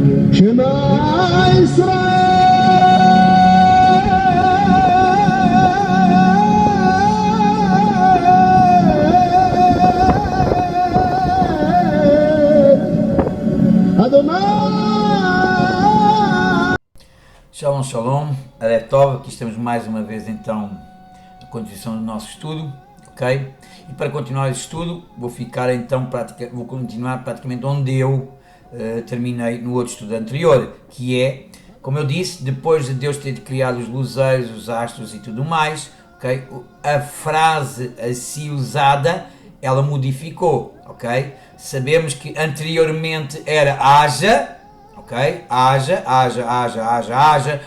Shema Israel Adonai. Shalom, shalom, Erev Tov, aqui estamos mais uma vez então na continuação do nosso estudo, ok? E para continuar esse estudo vou continuar praticamente onde eu terminei no outro estudo anterior, que é, como eu disse, depois de Deus ter criado os luzeiros, os astros e tudo mais, ok? A frase assim usada, ela modificou, ok? Sabemos que anteriormente era haja, ok? Haja,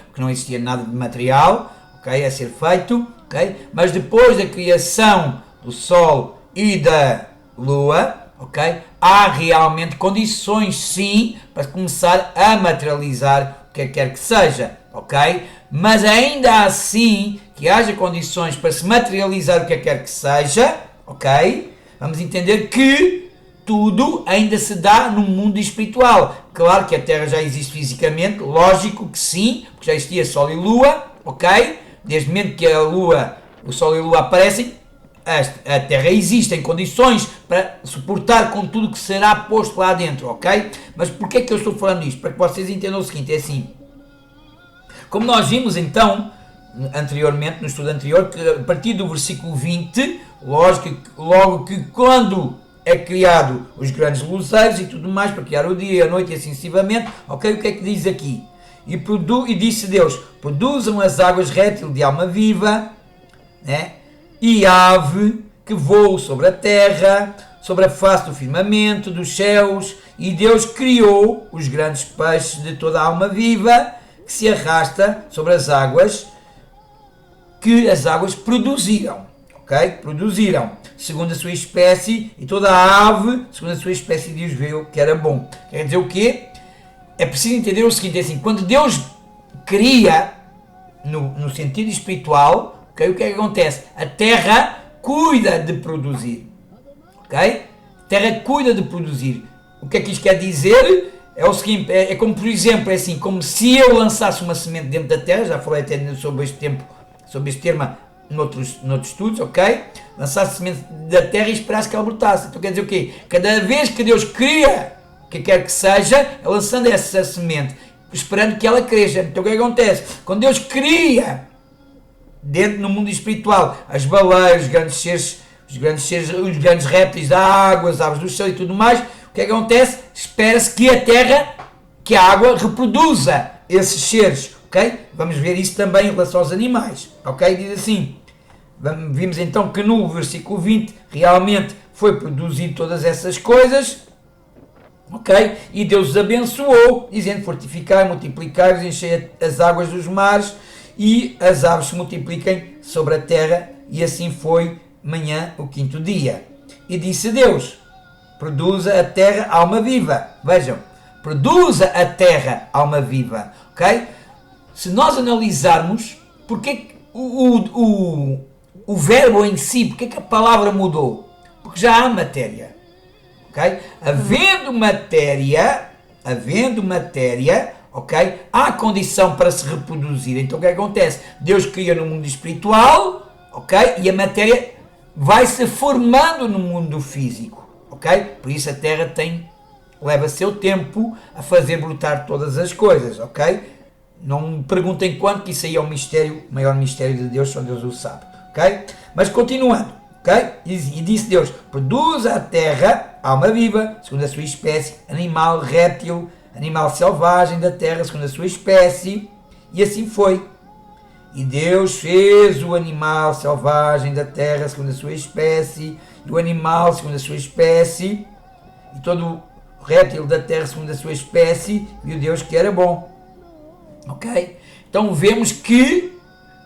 porque não existia nada de material, ok? A ser feito, ok? Mas depois da criação do Sol e da Lua, ok? Há realmente condições, sim, para começar a materializar o que quer que seja, ok? Mas ainda assim, que haja condições para se materializar o que quer que seja, ok? Vamos entender que tudo ainda se dá no mundo espiritual. Claro que a Terra já existe fisicamente, lógico que sim, porque já existia Sol e Lua, ok? Desde o momento que a Lua, o Sol e a Lua aparecem, a Terra existe em condições para suportar com tudo que será posto lá dentro, ok? Mas porquê é que eu estou falando isto? Para que vocês entendam o seguinte, é assim. Como nós vimos então, anteriormente, no estudo anterior, que a partir do versículo 20, logo que quando é criado os grandes luzeiros e tudo mais, para criar o dia e a noite e assim sucessivamente, ok? O que é que diz aqui? E disse Deus, produzam as águas réptil de alma viva, né? E ave que voa sobre a terra, sobre a face do firmamento, dos céus, e Deus criou os grandes peixes de toda a alma viva, que se arrasta sobre as águas, que as águas produziram, ok? Produziram, segundo a sua espécie, e toda a ave, segundo a sua espécie, Deus viu que era bom. Quer dizer o quê? É preciso entender o seguinte, é assim, quando Deus cria, no sentido espiritual, okay, o que é que acontece? A terra cuida de produzir, ok? A terra cuida de produzir. O que é que isto quer dizer? É o seguinte, é como por exemplo, é assim, como se eu lançasse uma semente dentro da terra, já falei até sobre este termo noutros estudos, ok? Lançasse a semente da terra e esperasse que ela brotasse. Então quer dizer o quê? Cada vez que Deus cria, o que quer que seja, é lançando essa semente, esperando que ela cresça. Então o que acontece? Quando Deus cria, dentro no mundo espiritual, as baleias, os grandes seres, os grandes répteis da água, as aves do céu e tudo mais, o que acontece? Espera-se que a terra, que a água reproduza esses seres, ok? Vamos ver isso também em relação aos animais, ok? Diz assim, vimos então que no versículo 20 realmente foi produzido todas essas coisas, ok? E Deus os abençoou, dizendo, fortificai, multiplicai, enchei as águas dos mares, e as aves se multipliquem sobre a terra, e assim foi manhã o quinto dia. E disse Deus, produza a terra alma viva. Vejam, produza a terra alma viva, ok? Se nós analisarmos, porque o verbo em si, porque que a palavra mudou? Porque já há matéria, ok? Havendo matéria, ok? Há condição para se reproduzir. Então o que acontece? Deus cria no mundo espiritual, ok? E a matéria vai se formando no mundo físico, ok? Por isso a Terra leva seu tempo a fazer brotar todas as coisas, ok? Não me perguntem quanto, que isso aí é um mistério, o maior mistério de Deus, só Deus o sabe, ok? Mas continuando, ok? E disse Deus, produza a terra, alma viva, segundo a sua espécie, animal, réptil, animal selvagem da terra, segundo a sua espécie, e assim foi. E Deus fez o animal selvagem da terra, segundo a sua espécie, e o animal, segundo a sua espécie, e todo o réptil da terra, segundo a sua espécie, viu Deus que era bom. Ok? Então vemos que,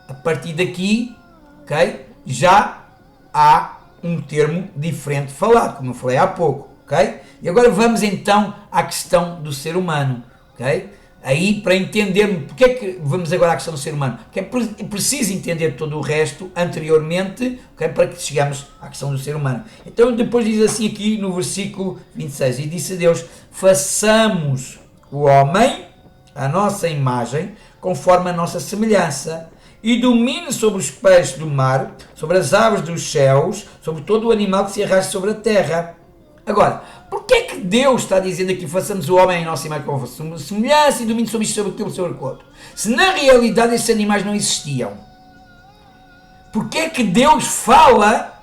a partir daqui, ok? Já há um termo diferente falado, como eu falei há pouco, ok? E agora vamos então à questão do ser humano, ok? Aí, para entendermos, porque é que vamos agora à questão do ser humano? Porque é preciso entender todo o resto anteriormente, okay, para que chegamos à questão do ser humano. Então, depois diz assim aqui no versículo 26, e disse a Deus, façamos o homem, a nossa imagem, conforme a nossa semelhança, e domine sobre os peixes do mar, sobre as aves dos céus, sobre todo o animal que se arrasta sobre a terra. Agora, porquê é que Deus está dizendo aqui, façamos o homem em nossa imagem conforme semelhança e domine sobre isto, sobre aquilo, sobre o outro? Se na realidade esses animais não existiam, porquê é que Deus fala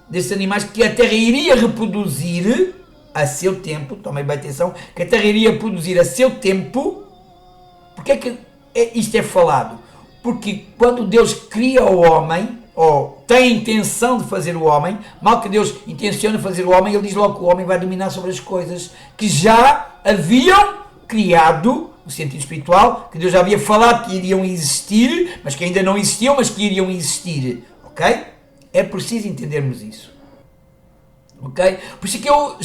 desses animais que a terra iria reproduzir a seu tempo? Tomem bem atenção, que a terra iria produzir a seu tempo. Porquê é que isto é falado? Porque quando Deus cria o homem, ou tem a intenção de fazer o homem, mal que Deus intenciona fazer o homem, ele diz logo que o homem vai dominar sobre as coisas que já haviam criado, no sentido espiritual, que Deus já havia falado que iriam existir, mas que ainda não existiam, mas que iriam existir. Ok? É preciso entendermos isso. Ok? Por isso é que eu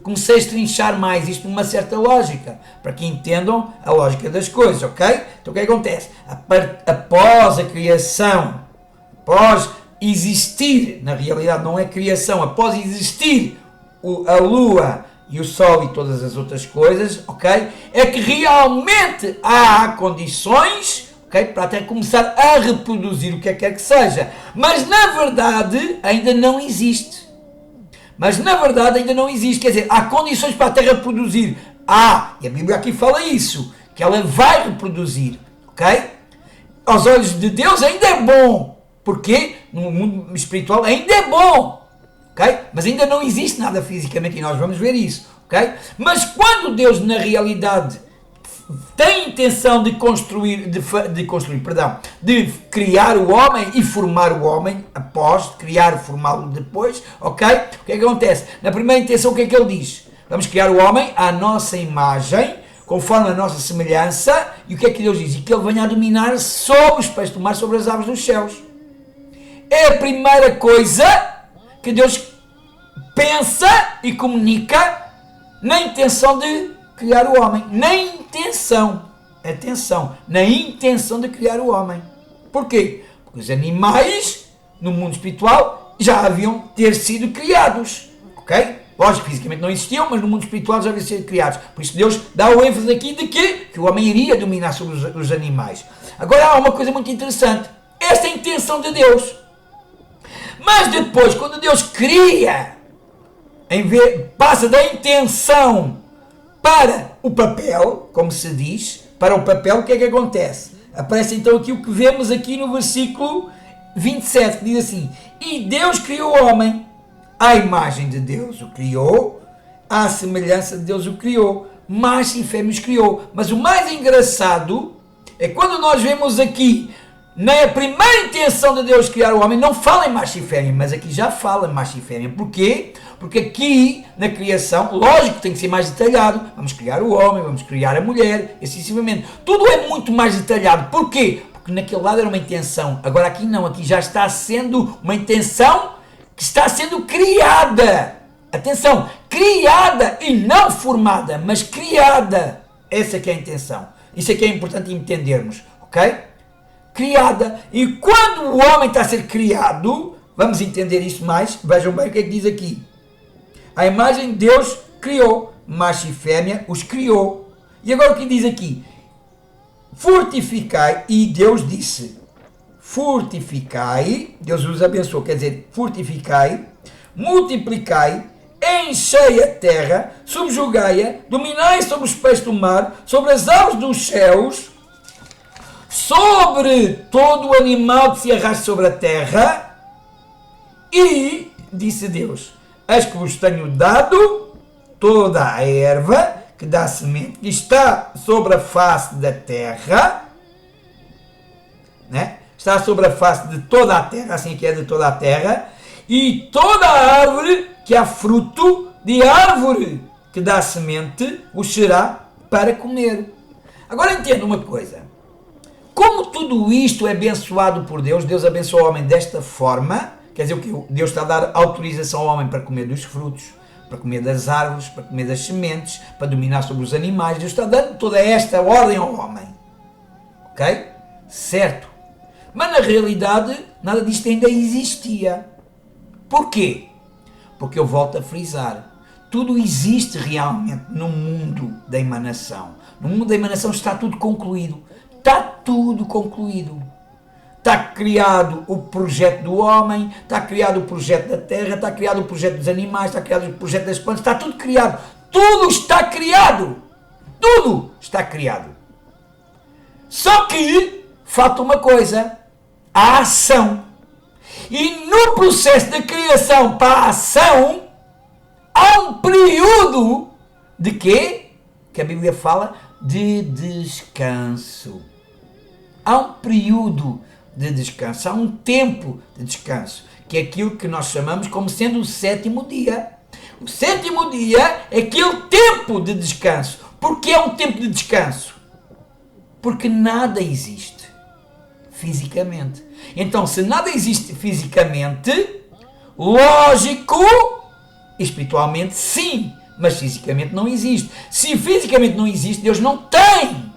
comecei a estrinchar mais isto numa certa lógica, para que entendam a lógica das coisas, ok? Então o que acontece? Após a criação, após existir, na realidade não é criação, após existir a lua e o sol e todas as outras coisas, ok? É que realmente há condições, ok? Para até começar a reproduzir o que quer que seja, mas na verdade ainda não existe. Quer dizer, há condições para a Terra produzir. E a Bíblia aqui fala isso, que ela vai reproduzir, ok? Aos olhos de Deus ainda é bom, porque no mundo espiritual ainda é bom, ok? Mas ainda não existe nada fisicamente e nós vamos ver isso, ok? Mas quando Deus na realidade tem a intenção de de criar o homem e formar o homem, após criar e formá-lo depois, ok? O que é que acontece? Na primeira intenção, o que é que ele diz? Vamos criar o homem à nossa imagem, conforme a nossa semelhança, e o que é que Deus diz? E que ele venha a dominar sobre os peixes do mar, sobre as aves dos céus. É a primeira coisa que Deus pensa e comunica na intenção de criar o homem, na intenção de criar o homem. Porquê? Porque os animais no mundo espiritual já haviam ter sido criados, ok? Lógico, fisicamente não existiam, mas no mundo espiritual já haviam sido criados. Por isso Deus dá o ênfase aqui de que o homem iria dominar sobre os animais. Agora há uma coisa muito interessante, esta é a intenção de Deus. Mas depois, quando Deus cria, passa da intenção para o papel, como se diz, para o papel, o que é que acontece? Aparece então aqui o que vemos aqui no versículo 27, que diz assim: e Deus criou o homem, à imagem de Deus o criou, à semelhança de Deus o criou, macho e fêmea os criou. Mas o mais engraçado é quando nós vemos aqui, na primeira intenção de Deus criar o homem, não fala em macho e fêmea, mas aqui já fala em macho e fêmea. Porquê? Porque aqui, na criação, lógico que tem que ser mais detalhado. Vamos criar o homem, vamos criar a mulher, e excessivamente. Tudo é muito mais detalhado. Porquê? Porque naquele lado era uma intenção. Agora aqui não, aqui já está sendo uma intenção que está sendo criada. Atenção, criada e não formada, mas criada. Essa é que é a intenção. Isso é que é importante entendermos, ok? Criada. E quando o homem está a ser criado, vamos entender isso mais. Vejam bem o que é que diz aqui. A imagem de Deus criou, macho e fêmea os criou. E agora o que diz aqui? Fortificai, e Deus disse, fortificai, Deus os abençoou, quer dizer, fortificai, multiplicai, enchei a terra, subjugai-a, dominai sobre os peixes do mar, sobre as aves dos céus, sobre todo o animal que se arrasta sobre a terra, e, disse Deus, eis que vos tenho dado toda a erva que dá semente, que está sobre a face da terra, né? Está sobre a face de toda a terra, assim que é de toda a terra, e toda a árvore que há fruto de árvore que dá semente, os será para comer. Agora entenda uma coisa, como tudo isto é abençoado por Deus, Deus abençoa o homem desta forma. Quer dizer, o que Deus está a dar autorização ao homem para comer dos frutos, para comer das árvores, para comer das sementes, para dominar sobre os animais. Deus está dando toda esta ordem ao homem. Ok? Certo. Mas na realidade, nada disto ainda existia. Porquê? Porque eu volto a frisar. tudo existe realmente no mundo da emanação. No mundo da emanação está tudo concluído. Está tudo concluído. Está criado o projeto do homem, está criado o projeto da terra, está criado o projeto dos animais, está criado o projeto das plantas, está tudo criado. Tudo está criado. Tudo está criado. Só que falta uma coisa, a ação. E no processo de criação para a ação, há um período de quê? Que a Bíblia fala de descanso. Há um período de descanso, há um tempo de descanso, que é aquilo que nós chamamos como sendo o sétimo dia. O sétimo dia é aquele tempo de descanso. Por que é um tempo de descanso? Porque nada existe fisicamente. Então, se nada existe fisicamente, lógico, espiritualmente sim, mas fisicamente não existe. Se fisicamente não existe, Deus não tem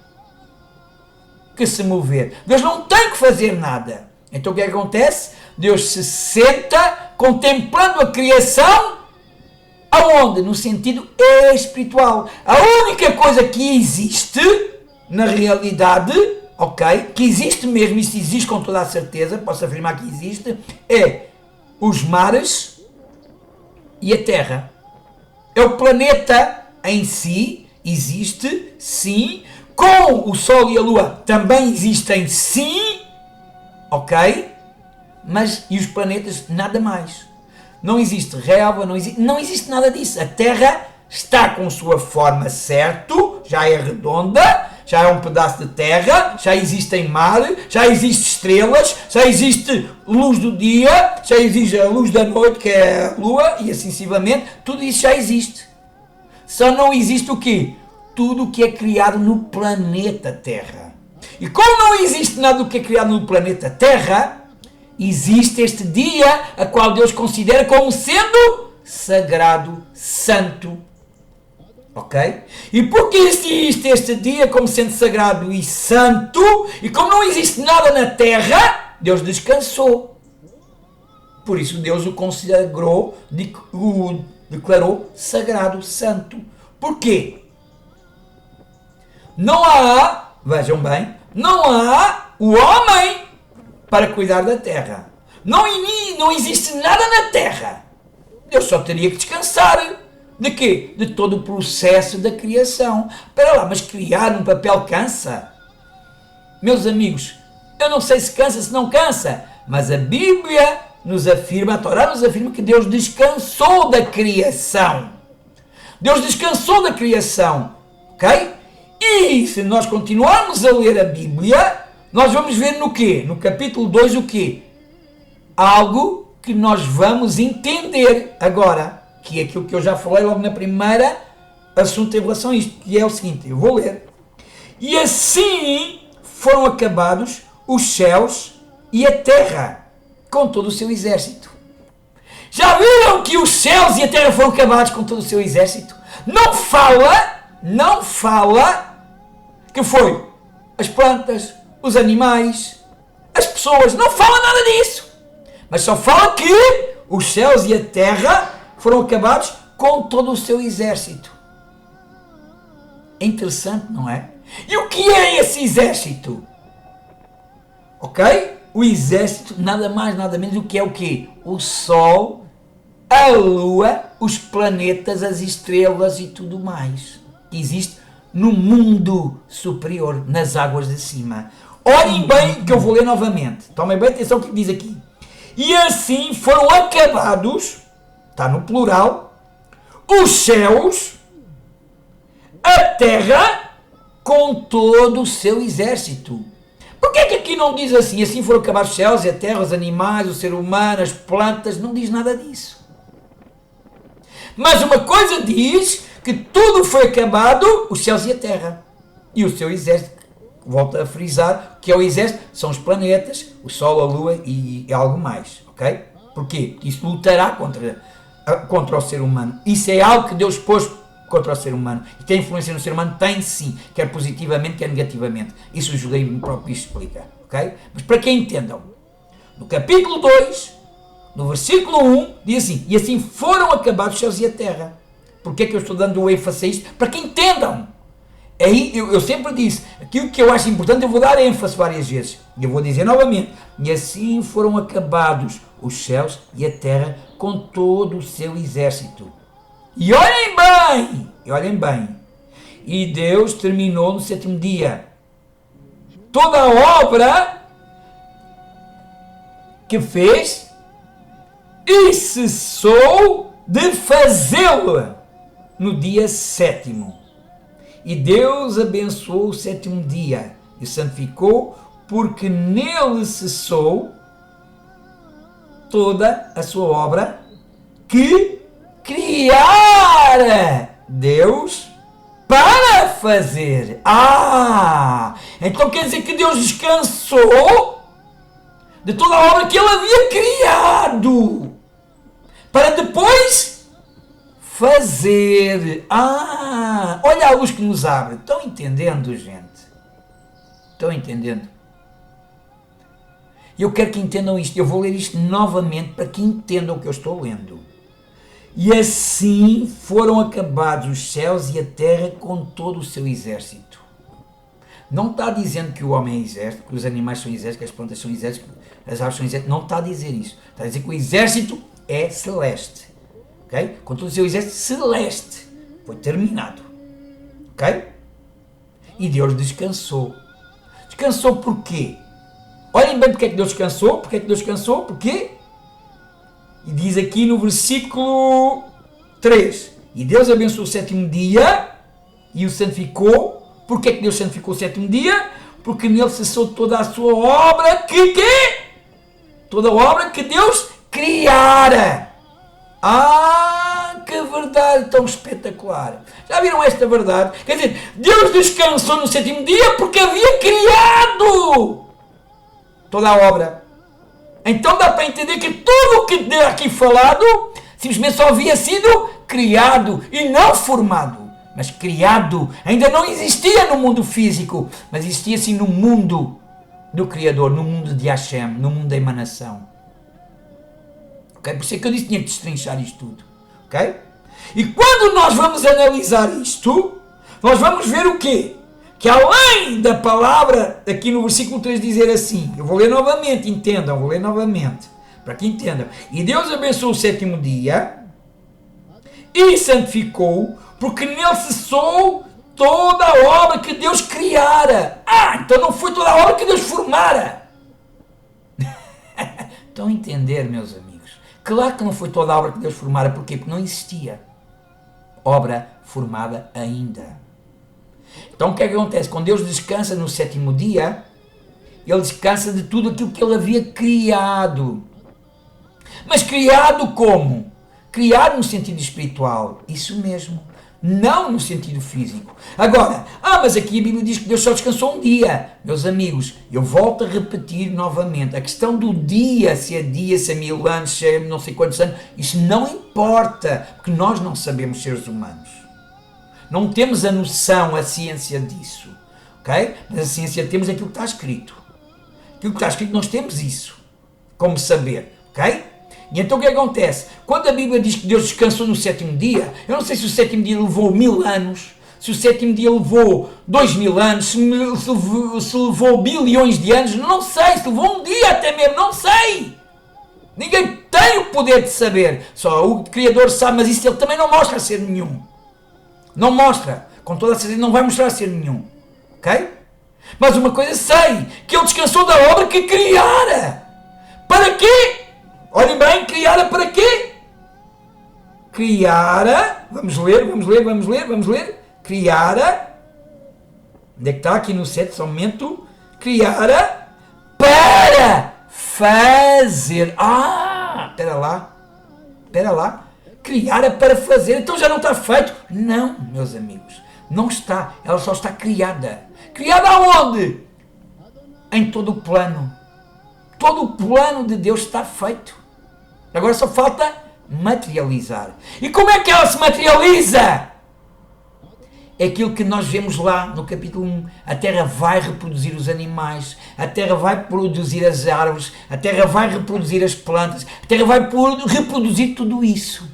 que se mover. Deus não tem que fazer nada. Então o que acontece? Deus se senta contemplando a criação. Aonde? No sentido espiritual. A única coisa que existe na realidade, ok? Que existe mesmo, isso existe com toda a certeza, posso afirmar que existe, é os mares e a terra. É o planeta em si, existe, sim. Com o Sol e a Lua também existem, sim. Ok? Mas, e os planetas, nada mais. Não existe relva, não existe nada disso. A Terra está com sua forma certo, já é redonda, já é um pedaço de terra, já existem mar, já existem estrelas, já existe luz do dia, já existe a luz da noite, que é a Lua, e assim sucessivamente. Tudo isso já existe. Só não existe o quê? Tudo o que é criado no planeta Terra. E como não existe nada do que é criado no planeta Terra, existe este dia, a qual Deus considera como sendo sagrado, santo. Ok? E porque existe este dia como sendo sagrado e santo, e como não existe nada na Terra, Deus descansou. Por isso Deus o consagrou, o declarou sagrado, santo. Por quê? Não há, vejam bem, não há o homem para cuidar da terra. Não existe nada na terra. Deus só teria que descansar. De quê? De todo o processo da criação. Espera lá, mas criar um papel cansa? Meus amigos, eu não sei se cansa, se não cansa, mas a Bíblia nos afirma, a Torá nos afirma que Deus descansou da criação. Deus descansou da criação. Ok? E se nós continuarmos a ler a Bíblia, nós vamos ver no quê? No capítulo 2 o quê? Algo que nós vamos entender agora, que é aquilo que eu já falei logo na primeira assunto em relação a isto, que é o seguinte, eu vou ler. E assim foram acabados os céus e a terra, com todo o seu exército. Já viram que os céus e a terra foram acabados com todo o seu exército? Não fala que foi as plantas, os animais, as pessoas, não fala nada disso. Mas só fala que os céus e a terra foram acabados com todo o seu exército. É interessante, não é? E o que é esse exército? Ok? O exército nada mais, nada menos do que é o quê? O Sol, a Lua, os planetas, as estrelas e tudo mais. Que existe no mundo superior, nas águas de cima. Olhem bem que eu vou ler novamente. Tomem bem atenção o que diz aqui. E assim foram acabados, está no plural, os céus, a terra, com todo o seu exército. Porquê é que aqui não diz assim? Assim foram acabados os céus e a terra, os animais, o ser humano, as plantas, não diz nada disso. Mas uma coisa diz que tudo foi acabado, os céus e a terra. E o seu exército, volto a frisar, que é o exército, são os planetas, o Sol, a Lua e algo mais, ok? Porquê? Isso lutará contra o ser humano. Isso é algo que Deus pôs contra o ser humano. E tem influência no ser humano? Tem sim, quer positivamente, quer negativamente. Isso o judaísmo próprio explica, ok? Mas para que entendam, no capítulo 2, no versículo 1, diz assim, e assim foram acabados os céus e a terra. Porque é que eu estou dando ênfase a isto? Para que entendam. Aí eu sempre disse, aquilo que eu acho importante eu vou dar ênfase várias vezes. E eu vou dizer novamente. E assim foram acabados os céus e a terra com todo o seu exército. E olhem bem. E Deus terminou no sétimo dia toda a obra que fez e cessou de fazê-la no dia sétimo. E Deus abençoou o sétimo dia e o santificou, porque nele cessou toda a sua obra que criara Deus para fazer. Então quer dizer que Deus descansou de toda a obra que ele havia criado para depois fazer. Olha a luz que nos abre. Estão entendendo, gente? Estão entendendo? Eu quero que entendam isto. Eu vou ler isto novamente para que entendam o que eu estou lendo. E assim foram acabados os céus e a terra com todo o seu exército. Não está dizendo que o homem é exército, que os animais são exército, que as plantas são exército, as árvores são exército. Não está a dizer isso. Está a dizer que o exército é celeste. Okay? Com todo o seu exército celeste. Foi terminado. Ok? E Deus descansou. Descansou por quê? Olhem bem porque é que Deus descansou. Porque é que Deus descansou? Porquê? E diz aqui no versículo 3. E Deus abençoou o sétimo dia e o santificou. Porquê é que Deus santificou o sétimo dia? Porque nele cessou toda a sua obra toda a obra que Deus criara. Que verdade tão espetacular. Já viram esta verdade? Quer dizer, Deus descansou no sétimo dia porque havia criado toda a obra. Então dá para entender que tudo o que deu aqui falado simplesmente só havia sido criado e não formado. Mas criado ainda não existia no mundo físico, mas existia sim no mundo do Criador, no mundo de Hashem, no mundo da emanação. Okay? Por isso é que eu disse que tinha que destrinchar isto tudo. Okay? E quando nós vamos analisar isto, nós vamos ver o quê? Que além da palavra, aqui no versículo 3 dizer assim, eu vou ler novamente, entendam, vou ler novamente, para que entendam. E Deus abençoou o sétimo dia e santificou, porque nele cessou toda a obra que Deus criara. Então não foi toda a obra que Deus formara. Estão a entender, meus amigos? Claro que não foi toda a obra que Deus formara. Porquê? Porque não existia obra formada ainda. Então o que é que acontece? Quando Deus descansa no sétimo dia, Ele descansa de tudo aquilo que Ele havia criado. Mas criado como? Criado no sentido espiritual. Isso mesmo. Não no sentido físico. Agora, mas aqui a Bíblia diz que Deus só descansou um dia. Meus amigos, eu volto a repetir novamente. A questão do dia, se é 1000 anos, se é não sei quantos anos, isso não importa. Porque nós não sabemos, seres humanos. Não temos a noção, a ciência disso. Ok? Mas a ciência temos aquilo que está escrito. Aquilo que está escrito, nós temos isso. Como saber. Ok? E então o que acontece? Quando a Bíblia diz que Deus descansou no sétimo dia, eu não sei se o sétimo dia levou 1000 anos, se o sétimo dia levou 2000 anos, se levou bilhões de anos, não sei, se levou um dia até mesmo, não sei. Ninguém tem o poder de saber, só o Criador sabe, mas isso Ele também não mostra ser nenhum. Não mostra, com toda a certeza não vai mostrar ser nenhum. Ok? Mas uma coisa sei, que Ele descansou da obra que criara. Para quê? Olhem bem, criara para quê? Criara, vamos ler. Criara, onde é que está? Aqui no 7, só um momento. Criara para fazer. Espera lá. Criara para fazer, então já não está feito? Não, meus amigos, não está. Ela só está criada. Criada aonde? Em todo o plano. Todo o plano de Deus está feito. Agora só falta materializar. E como é que ela se materializa? É aquilo que nós vemos lá no capítulo 1. A terra vai reproduzir os animais, a terra vai produzir as árvores, a terra vai reproduzir as plantas, a terra vai reproduzir tudo isso.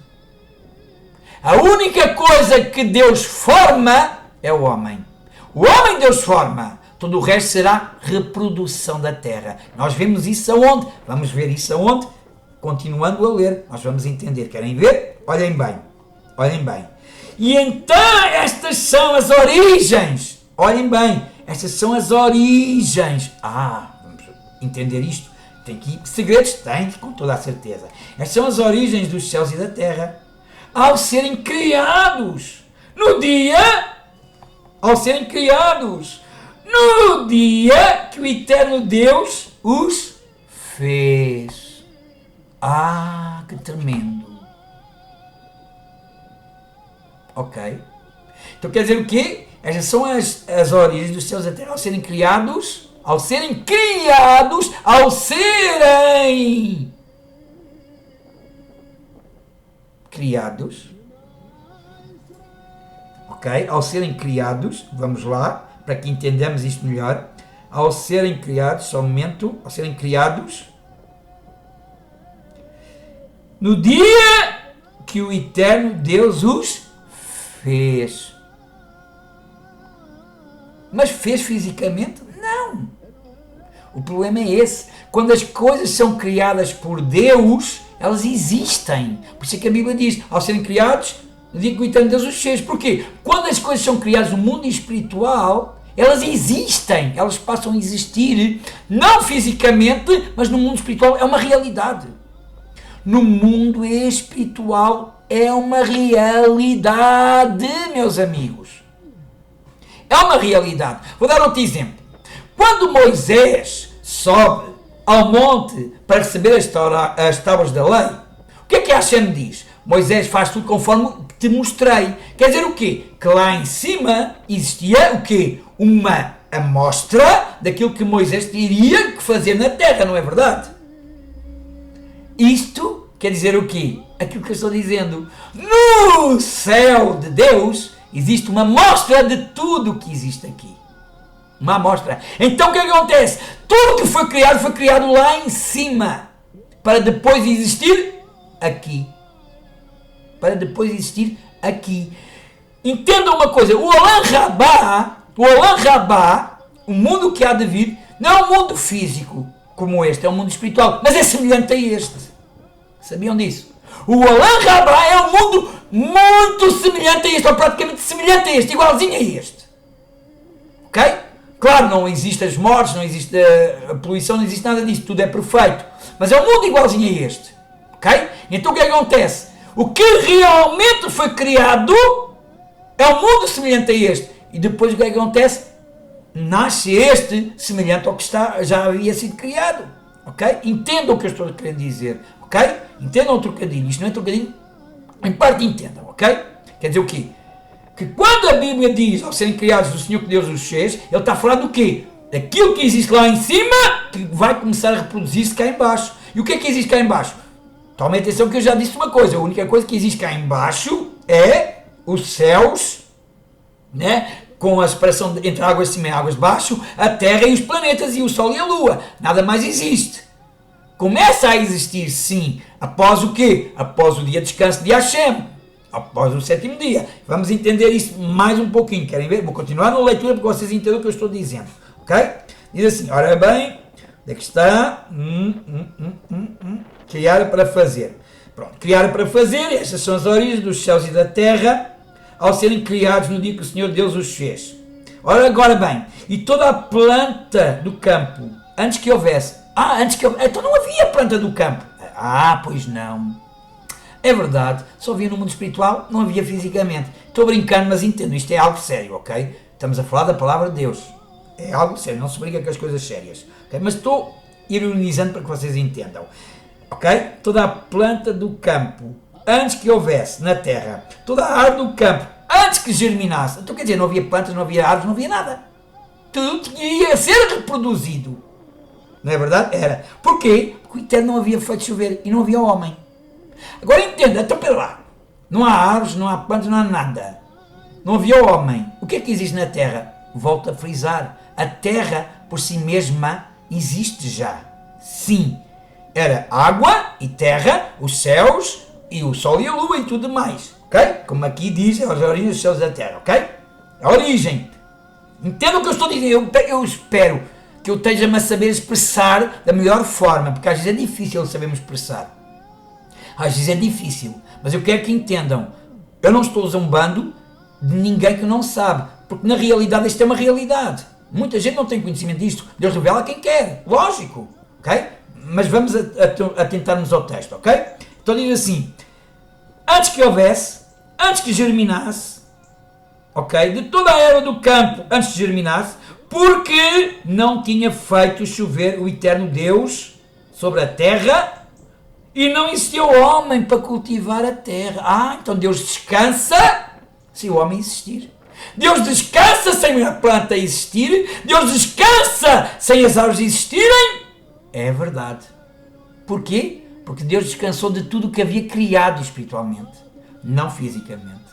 A única coisa que Deus forma é o homem. O homem Deus forma. Todo o resto será reprodução da terra. Nós vemos isso aonde? Vamos ver isso aonde? Continuando a ler. Nós vamos entender. Querem ver? Olhem bem. Olhem bem. E então estas são as origens. Olhem bem. Estas são as origens. Vamos entender isto. Tem aqui segredos? Tem, com toda a certeza. Estas são as origens dos céus e da terra. Ao serem criados. No dia... Ao serem criados. No dia que o eterno Deus os fez. Que tremendo. Ok. Então quer dizer o quê? Estas são as origens dos céus e da terra ao serem criados. Ao serem criados. Ao serem criados. Ok? Ao serem criados. Vamos lá. Para que entendamos isto melhor. Ao serem criados. Só um momento. Ao serem criados. No dia que o eterno Deus os fez. Mas fez fisicamente? Não. O problema é esse. Quando as coisas são criadas por Deus, elas existem. Por isso é que a Bíblia diz, ao serem criados, no dia que o eterno Deus os fez. Porquê? Quando as coisas são criadas no mundo espiritual, elas existem. Elas passam a existir, não fisicamente, mas no mundo espiritual é uma realidade. No mundo espiritual é uma realidade, meus amigos. É uma realidade. Vou dar outro exemplo. Quando Moisés sobe ao monte para receber as tábuas da lei, o que é que Hashem diz? Moisés faz tudo conforme te mostrei. Quer dizer o quê? Que lá em cima existia o quê? Uma amostra daquilo que Moisés teria que fazer na terra, não é verdade? Isto quer dizer o quê? Aquilo que eu estou dizendo. No céu de Deus existe uma amostra de tudo o que existe aqui. Uma amostra. Então o que acontece? Tudo que foi criado lá em cima. Para depois existir aqui. Para depois existir aqui. Entendam uma coisa. O Olam Rabá, o mundo que há de vir, não é um mundo físico como este, é um mundo espiritual, mas é semelhante a este. Sabiam disso? O Olam Rabá é um mundo muito semelhante a este, ou praticamente semelhante a este, igualzinho a este. Ok? Claro, não existem as mortes, não existe a poluição, não existe nada disso, tudo é perfeito. Mas é um mundo igualzinho a este. Ok? Então o que acontece? O que realmente foi criado é um mundo semelhante a este. E depois o que acontece? Nasce este semelhante ao que já havia sido criado. Ok? Entendam o que eu estou querendo dizer. Ok? Entendam o trocadilho. Isto não é trocadilho? Em parte entendam. Ok? Quer dizer o quê? Que quando a Bíblia diz ao serem criados do Senhor que Deus os fez, Ele está a falar do quê? Daquilo que existe lá em cima que vai começar a reproduzir-se cá em baixo. E o que é que existe cá em baixo? Tomem atenção que eu já disse uma coisa. A única coisa que existe cá em baixo é os céus, né? Com a separação entre águas de cima e águas de baixo, a Terra e os planetas e o Sol e a Lua. Nada mais existe. Começa a existir, sim, após o quê? Após o dia de descanso de Hashem. Após o sétimo dia. Vamos entender isso mais um pouquinho. Querem ver? Vou continuar na leitura para vocês entenderem o que eu estou dizendo. Ok? Diz assim, ora bem, onde é que está? Criar para fazer. Pronto, criar para fazer, estas são as origens dos céus e da terra, ao serem criados no dia que o Senhor Deus os fez. Ora, agora bem, e toda a planta do campo, antes que houvesse, então não havia planta do campo. Pois não. É verdade, só havia no mundo espiritual, não havia fisicamente. Estou brincando, mas entendo, isto é algo sério, ok? Estamos a falar da palavra de Deus. É algo sério, não se brinca com as coisas sérias. Okay? Mas estou ironizando para que vocês entendam. Ok? Toda a planta do campo, antes que houvesse na terra, toda a árvore do campo, antes que germinasse. Então quer dizer, não havia plantas, não havia árvores, não havia nada. Tudo ia ser reproduzido. Não é verdade? Era. Porquê? Porque o Eterno não havia feito chover e não havia homem. Agora entenda, então pera lá. Não há árvores, não há plantas, não há nada. Não havia homem. O que é que existe na terra? Volto a frisar. A terra, por si mesma, existe já. Sim. Era água e terra, os céus e o sol e a lua e tudo mais. ok? Como aqui diz, as origens dos céus e da terra, ok? A origem. Entendam o que eu estou a dizer. Eu espero que eu esteja-me a saber expressar da melhor forma, porque às vezes é difícil sabermos expressar. Às vezes é difícil, mas eu quero que entendam. Eu não estou zombando de ninguém que não sabe, porque na realidade isto é uma realidade. Muita gente não tem conhecimento disto. Deus revela a quem quer, lógico, ok? Mas vamos atentarmos ao texto, ok? Então diz assim, antes que germinasse, ok? De toda a era do campo, antes de germinasse, porque não tinha feito chover o eterno Deus sobre a terra, e não existia o homem para cultivar a terra. Então Deus descansa se o homem existir. Deus descansa sem a planta existir. Deus descansa sem as árvores existirem. É verdade. Porquê? Porque Deus descansou de tudo o que havia criado espiritualmente, não fisicamente.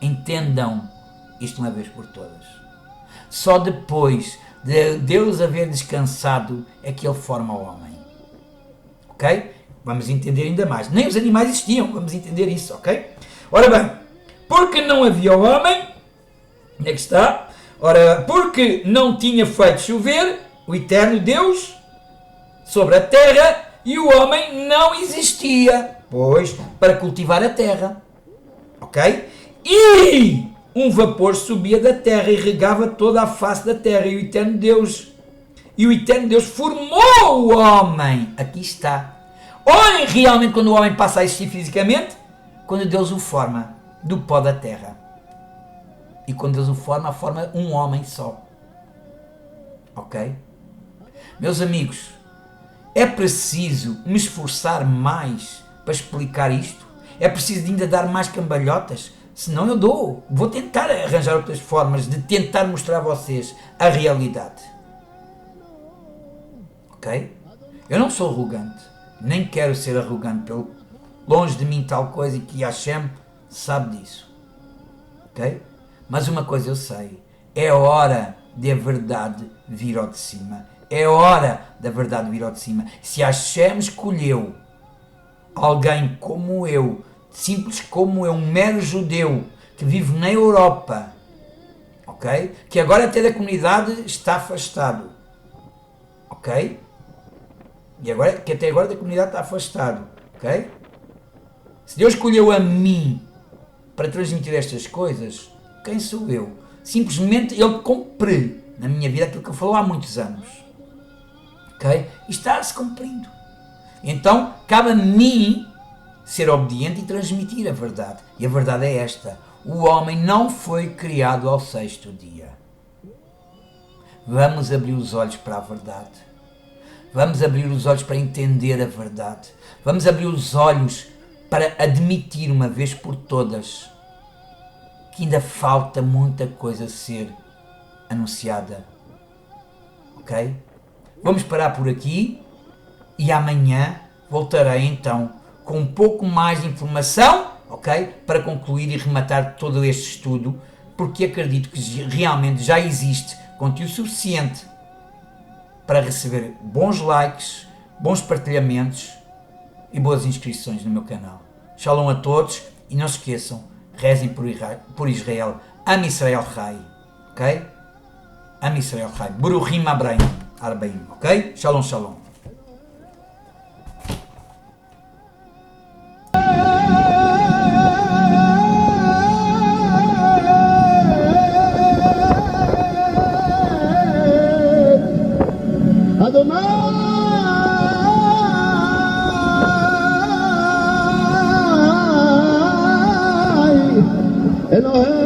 Entendam isto uma vez por todas. Só depois de Deus haver descansado é que Ele forma o homem. Ok? Vamos entender ainda mais. Nem os animais existiam, vamos entender isso, ok? Ora bem, porque não havia o homem, onde é que está? Ora, porque não tinha feito chover o eterno Deus sobre a terra e o homem não existia, pois, para cultivar a terra, ok? E um vapor subia da terra e regava toda a face da terra e o eterno Deus formou o homem. Aqui está. Olhem realmente quando o homem passa a existir fisicamente, quando Deus o forma do pó da terra. E quando Deus o forma um homem só. Ok? Meus amigos, é preciso me esforçar mais para explicar isto? É preciso ainda dar mais cambalhotas? Senão eu vou tentar arranjar outras formas de tentar mostrar a vocês a realidade. Ok? Eu não sou arrogante. Nem quero ser arrogante, longe de mim tal coisa, e que Hashem sabe disso, ok? Mas uma coisa eu sei, é hora de a verdade vir ao de cima, é hora da verdade vir ao de cima. Se Hashem escolheu alguém como eu, simples como eu, um mero judeu, que vive na Europa, ok? Que agora até da comunidade está afastado, ok? E agora, que até agora da comunidade está afastado, ok? Se Deus escolheu a mim para transmitir estas coisas, quem sou eu? Simplesmente Ele cumpre na minha vida aquilo que Ele falou há muitos anos, ok? E está-se cumprindo. Então, cabe a mim ser obediente e transmitir a verdade. E a verdade é esta: o homem não foi criado ao sexto dia. Vamos abrir os olhos para a verdade. Vamos abrir os olhos para entender a verdade. Vamos abrir os olhos para admitir uma vez por todas que ainda falta muita coisa a ser anunciada. Ok? Vamos parar por aqui e amanhã voltarei então com um pouco mais de informação, ok? Para concluir e rematar todo este estudo, porque acredito que realmente já existe conteúdo suficiente para receber bons likes, bons partilhamentos e boas inscrições no meu canal. Shalom a todos e não se esqueçam, rezem por Israel. Am Israel Chai, ok? Am Israel Chai. Buruchim Arbaim, ok? Shalom, shalom. Elohim